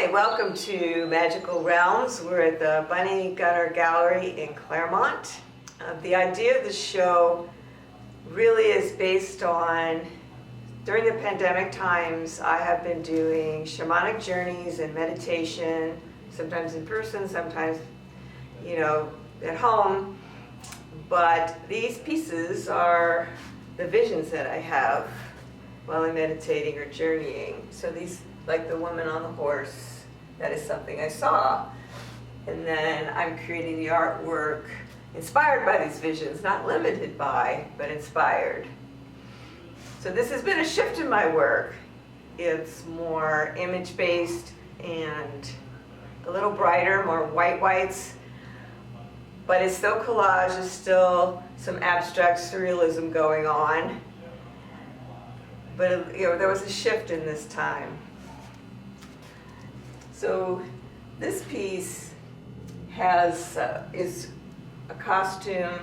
Hi, welcome to Magical Realms. We're at the Bunny Gunner Gallery in Claremont. The idea of the show really is based on, during the pandemic times, I have been doing shamanic journeys and meditation, sometimes in person, sometimes, at home. But these pieces are the visions that I have while I'm meditating or journeying. So these, like the woman on the horse, that is something I saw. And then I'm creating the artwork inspired by these visions, not limited by, but inspired. So this has been a shift in my work. It's more image-based and a little brighter, more whites, but it's still collage, there's still some abstract surrealism going on. But there was a shift in this time. So this piece is a costume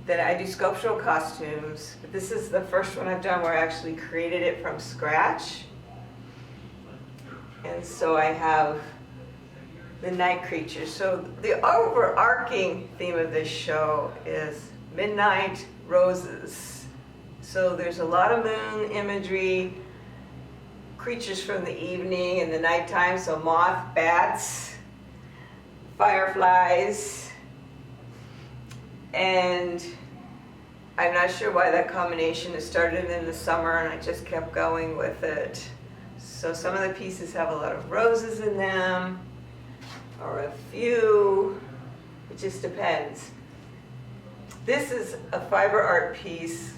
that I do sculptural costumes. But this is the first one I've done where I actually created it from scratch. And so I have the night creatures. So the overarching theme of this show is midnight roses. So there's a lot of moon imagery, creatures from the evening and the nighttime, so moth, bats, fireflies, and I'm not sure why that combination. It started in the summer and I just kept going with it. So some of the pieces have a lot of roses in them, or a few, it just depends. This is a fiber art piece,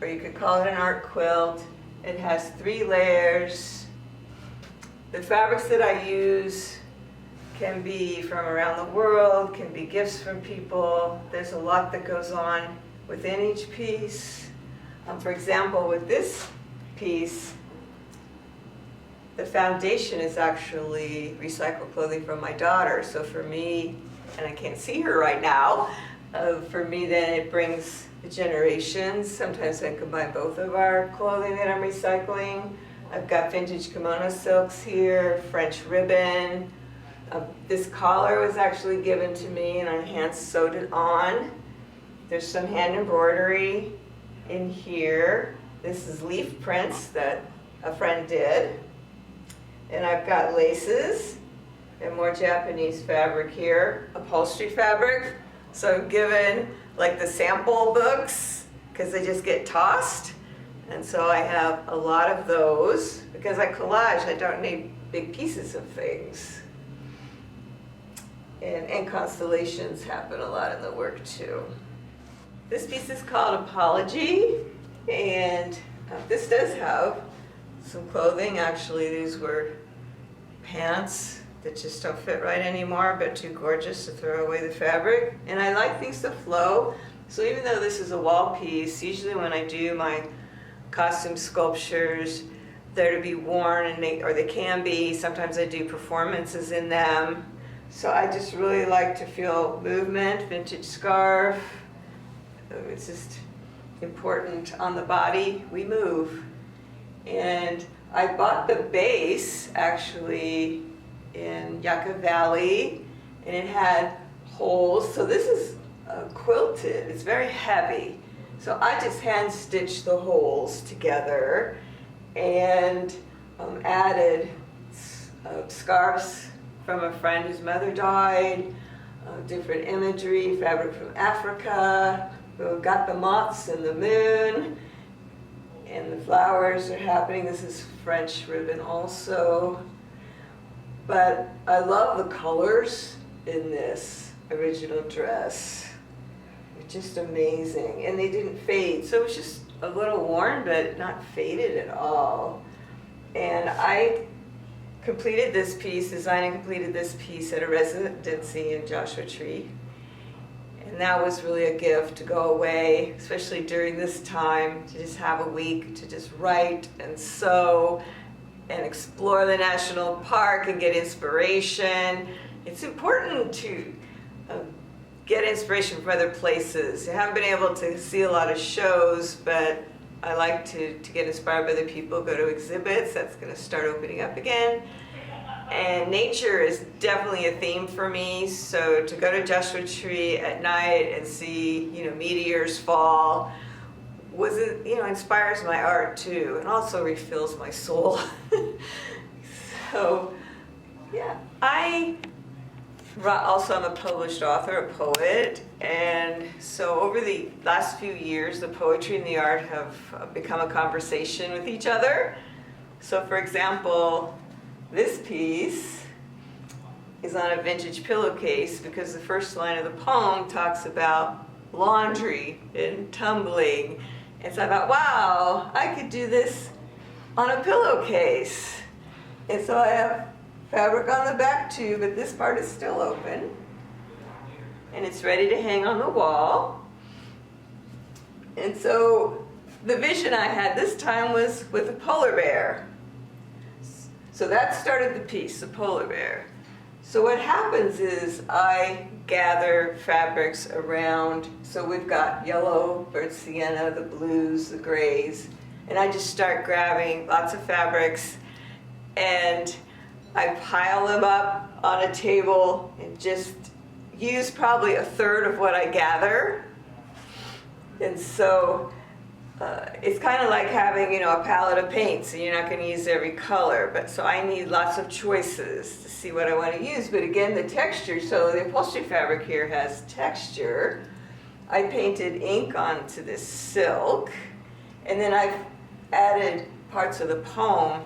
or you could call it an art quilt. It has 3 layers. The fabrics that I use can be from around the world, can be gifts from people. There's a lot that goes on within each piece. For example, with this piece, the foundation is actually recycled clothing from my daughter. So for me, and I can't see her right now, for me then it brings the generations. Sometimes I combine both of our clothing that I'm recycling. I've got vintage kimono silks here, French ribbon. This collar was actually given to me and I hand sewed it on. There's some hand embroidery in here. This is leaf prints that a friend did. And I've got laces and more Japanese fabric here, upholstery fabric. So I've given like the sample books because they just get tossed. And so I have a lot of those because I collage, I don't need big pieces of things. And constellations happen a lot in the work too. This piece is called Apology, and this does have some clothing. Actually, these were pants that just don't fit right anymore, but too gorgeous to throw away the fabric. And I like things to flow. So even though this is a wall piece, usually when I do my costume sculptures, they're to be worn, and they can be. Sometimes I do performances in them. So I just really like to feel movement, vintage scarf. It's just important on the body, we move. And I bought the base actually in Yucca Valley, and it had holes. So this is quilted, it's very heavy. So I just hand stitched the holes together and added scarves from a friend whose mother died, different imagery, fabric from Africa. We've got the moths and the moon, and the flowers are happening. This is French ribbon also. But I love the colors in this original dress. They're just amazing. And they didn't fade. So it was just a little worn, but not faded at all. And I completed this piece, designed and completed this piece at a residency in Joshua Tree. And that was really a gift to go away, especially during this time, to just have a week to just write and sew and explore the national park and get inspiration. It's important to get inspiration from other places. I haven't been able to see a lot of shows, but I like to get inspired by other people, go to exhibits. That's going to start opening up again. And nature is definitely a theme for me. So to go to Joshua Tree at night and see, meteors fall inspires my art too, and also refills my soul. So, yeah, also I'm a published author, a poet, and so over the last few years, the poetry and the art have become a conversation with each other. So, for example, this piece is on a vintage pillowcase because the first line of the poem talks about laundry and tumbling. And so I thought, wow, I could do this on a pillowcase. And so I have fabric on the back too, but this part is still open. And it's ready to hang on the wall. And so the vision I had this time was with a polar bear. So that started the piece, the polar bear. So what happens is I gather fabrics around, so we've got yellow, burnt sienna, the blues, the grays, and I just start grabbing lots of fabrics and I pile them up on a table and just use probably a third of what I gather. And so it's kind of like having, a palette of paints, and you're not going to use every color, but so I need lots of choices to see what I want to use. But again, the texture, so the upholstery fabric here has texture. I painted ink onto this silk, and then I've added parts of the poem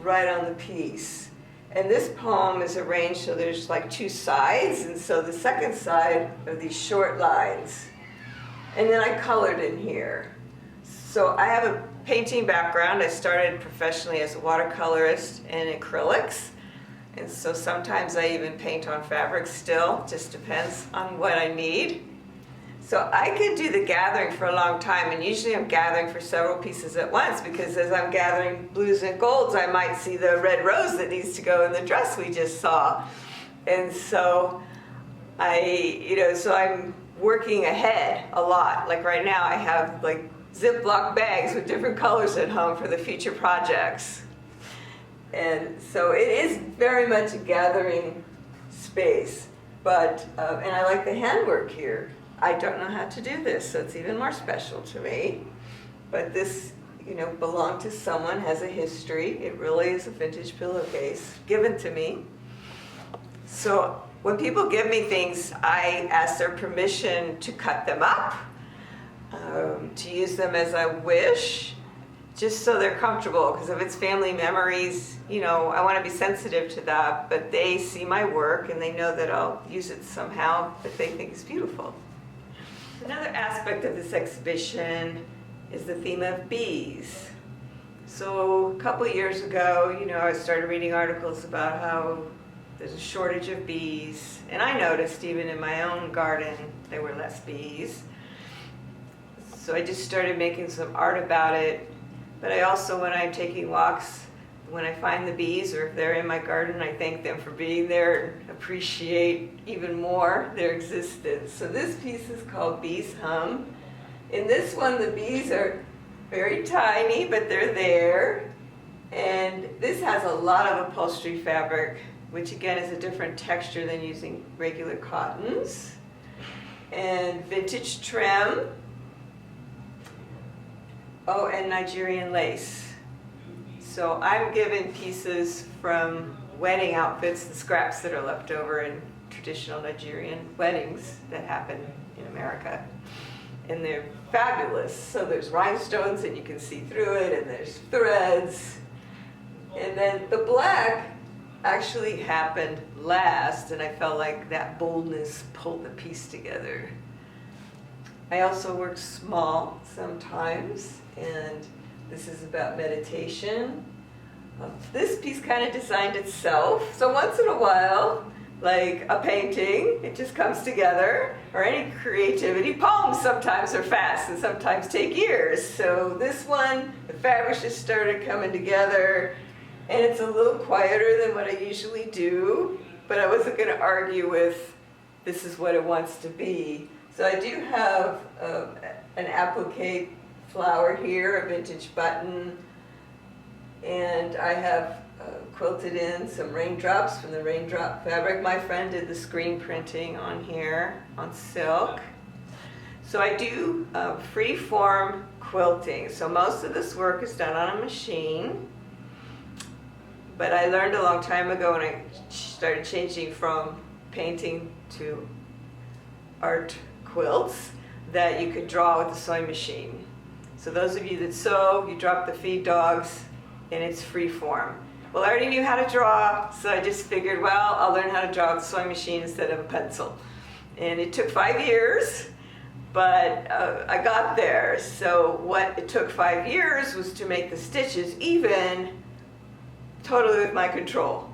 right on the piece. And this poem is arranged so there's like two sides, and so the second side are these short lines. And then I colored in here. So I have a painting background. I started professionally as a watercolorist in acrylics. And so sometimes I even paint on fabric still, just depends on what I need. So I could do the gathering for a long time, and usually I'm gathering for several pieces at once because as I'm gathering blues and golds, I might see the red rose that needs to go in the dress we just saw. And so so I'm working ahead a lot. Like right now I have like Ziploc bags with different colors at home for the future projects. And so it is very much a gathering space, but, and I like the handwork here. I don't know how to do this, so it's even more special to me. But this, belonged to someone, has a history. It really is a vintage pillowcase given to me. So when people give me things, I ask their permission to cut them up, to use them as I wish, just so they're comfortable, because if it's family memories, I want to be sensitive to that, but they see my work and they know that I'll use it somehow that they think is beautiful. Another aspect of this exhibition is the theme of bees. So a couple years ago, I started reading articles about how there's a shortage of bees, and I noticed even in my own garden there were less bees. So I just started making some art about it. But I also, when I'm taking walks, when I find the bees, or if they're in my garden, I thank them for being there and appreciate even more their existence. So this piece is called Bees Hum. In this one, the bees are very tiny, but they're there. And this has a lot of upholstery fabric, which again is a different texture than using regular cottons. And vintage trim. Oh, and Nigerian lace. So I'm given pieces from wedding outfits, the scraps that are left over in traditional Nigerian weddings that happen in America. And they're fabulous. So there's rhinestones and you can see through it, and there's threads. And then the black actually happened last, and I felt like that boldness pulled the piece together. I also work small sometimes, and this is about meditation. This piece kind of designed itself. So once in a while, like a painting, it just comes together, or any creativity. Poems sometimes are fast and sometimes take years. So this one, the fabric just started coming together, and it's a little quieter than what I usually do, but I wasn't going to argue with this is what it wants to be. So I do have an applique flower here, a vintage button, and I have quilted in some raindrops from the raindrop fabric. My friend did the screen printing on here on silk. So I do free form quilting. So most of this work is done on a machine. But I learned a long time ago when I started changing from painting to art quilts that you could draw with a sewing machine. So those of you that sew, you drop the feed dogs and it's free form. Well, I already knew how to draw, so I just figured, well, I'll learn how to draw with a sewing machine instead of a pencil. And it took 5 years, but I got there. So what it took 5 years was to make the stitches even, totally with my control.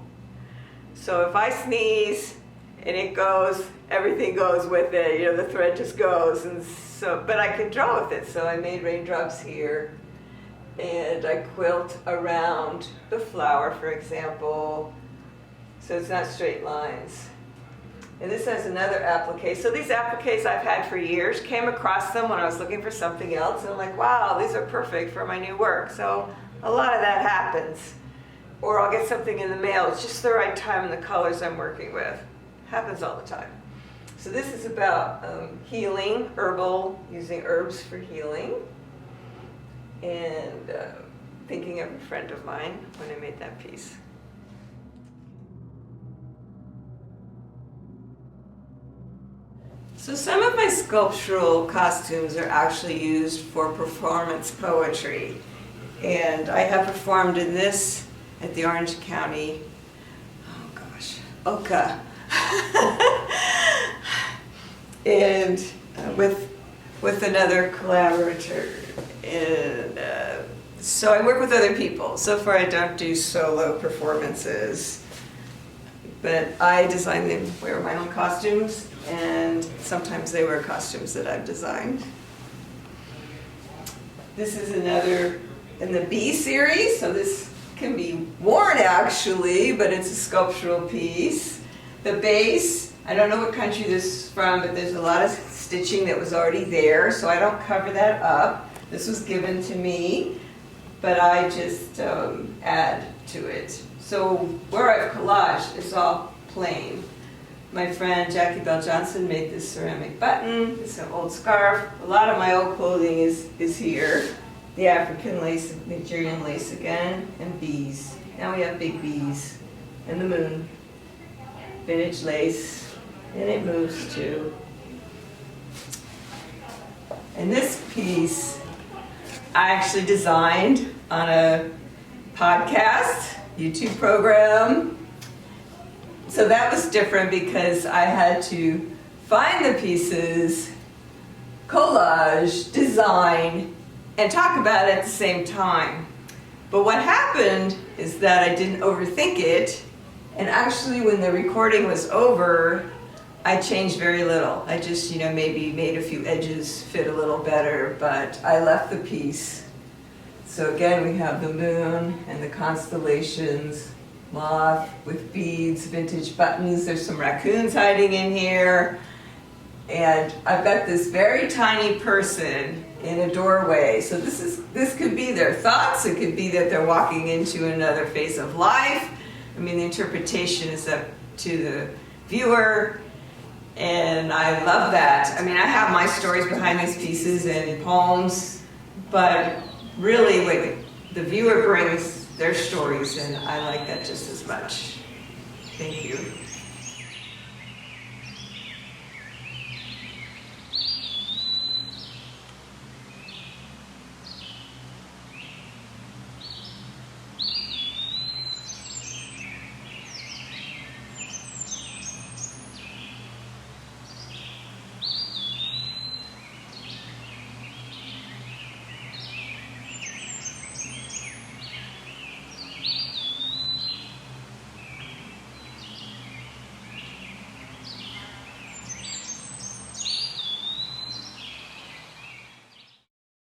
So if I sneeze and it goes, everything goes with it, you know, the thread just goes. And so, but I could draw with it. So I made raindrops here, and I quilt around the flower, for example, so it's not straight lines. And this has another applique. So these appliques I've had for years, came across them when I was looking for something else, and I'm like, wow, these are perfect for my new work. So a lot of that happens. Or I'll get something in the mail, it's just the right time and the colors I'm working with. Happens all the time. So this is about healing, herbal, using herbs for healing. And thinking of a friend of mine when I made that piece. So some of my sculptural costumes are actually used for performance poetry. And I have performed in this at the Orange County, Oka. And with another collaborator. And so I work with other people. So far I don't do solo performances, but I design them, wear my own costumes, and sometimes they wear costumes that I've designed. This is another in the Bee series, so this can be worn actually, but it's a sculptural piece. The base, I don't know what country this is from, but there's a lot of stitching that was already there, so I don't cover that up. This was given to me, but I just add to it. So where I've collaged, it's all plain. My friend Jackie Bell Johnson made this ceramic button. It's an old scarf. A lot of my old clothing is here. The African lace, Nigerian lace again, and bees. Now we have big bees, and the moon. Vintage lace, and it moves too. And this piece I actually designed on a podcast, YouTube program. So that was different because I had to find the pieces, collage, design, and talk about it at the same time. But what happened is that I didn't overthink it, and actually when the recording was over, I changed very little. I just, maybe made a few edges fit a little better, but I left the piece. So again, we have the moon and the constellations, moth with beads, vintage buttons. There's some raccoons hiding in here. And I've got this very tiny person in a doorway. So this could be their thoughts. It could be that they're walking into another phase of life. I mean, the interpretation is up to the viewer. And I love that. I mean, I have my stories behind these pieces and poems, but really, the viewer brings their stories, and I like that just as much. Thank you.